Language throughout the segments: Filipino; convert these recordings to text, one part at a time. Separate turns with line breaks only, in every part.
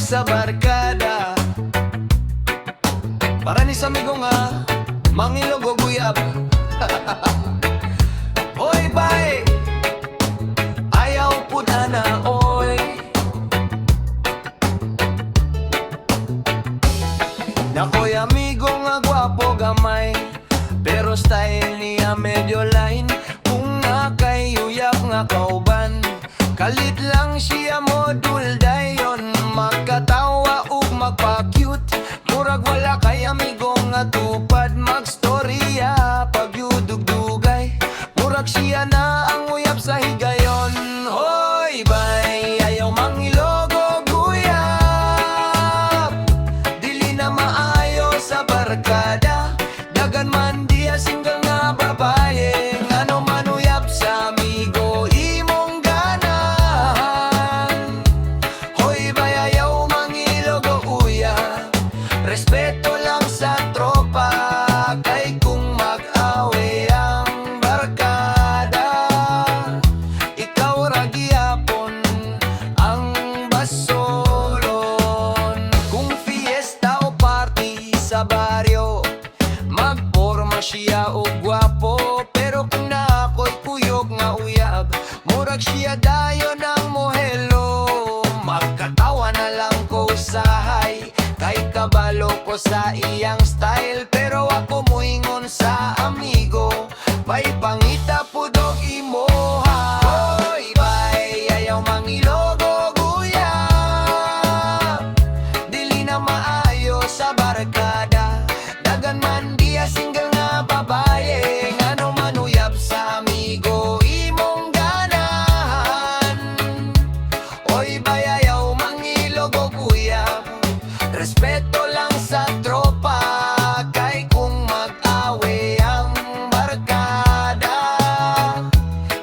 sa barkada. Para ni sa amigo nga mangilog o guyab. Oy bay, ayaw po na oy. Nakoy amigo nga gwapo gamay, pero style niya medyo line. Kung nga kay uyab nga kauban, kalit lang siya modul dayon. Magkatawa ug magpa-cute, murag wala kay amigo nga tupad. Magstorya pag yudugdugay, murag siya na ang uyab sa higayon. Hoy bay, ayaw mangilog o guyab, dili na maayo sa barkada. Dagan man diya single nga babae, ngano man uyab sa amigo imong ganan. Hoy bay, ayaw mangilog o uyab, respeto lang sa tropa. Kay kung mag-away ang barkada, ikaw ra gihapon ang basolon. Kung fiesta o party sa baryo, magporma siya o gwapo. Pero kung naako'y kuyog nga uyab, murag siya dayon ang mohelo. Magkatawa na lang ko usahay, kay kabalo ko sa iyang style. Pero ako muingon sa amigo, may pangita pudog imoha. Hoy bay, ayaw mangilog o guyab, dili na maayo sa barkada. Dagan man diya single nga babae, ngano man uyab sa amigo imong ganan. Oy bay, ayaw mangilog o guyab, respeto lang sa tropa. Kay kung mag-away ang barkada,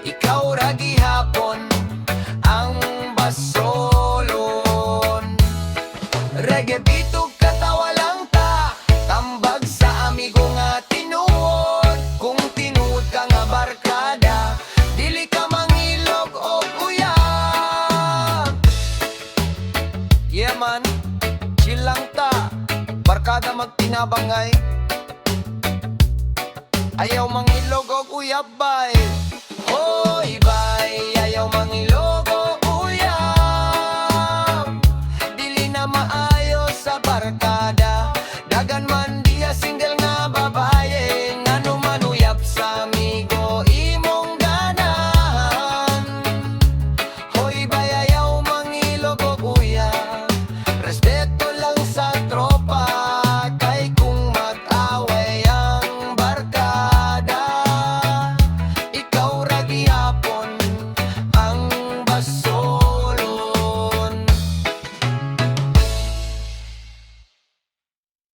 ikaw ra gihapon ang basolon. Reggae bitog katawa lang ta, tambag sa amigo nga tinuod. Kung tinuod ka nga barkada, dili ka mangilog o guyab. Yeah man, chill lang ta, barkada magtinabangay. Ayaw mangilog o guyab bay. Hoy bay, ayaw mangilog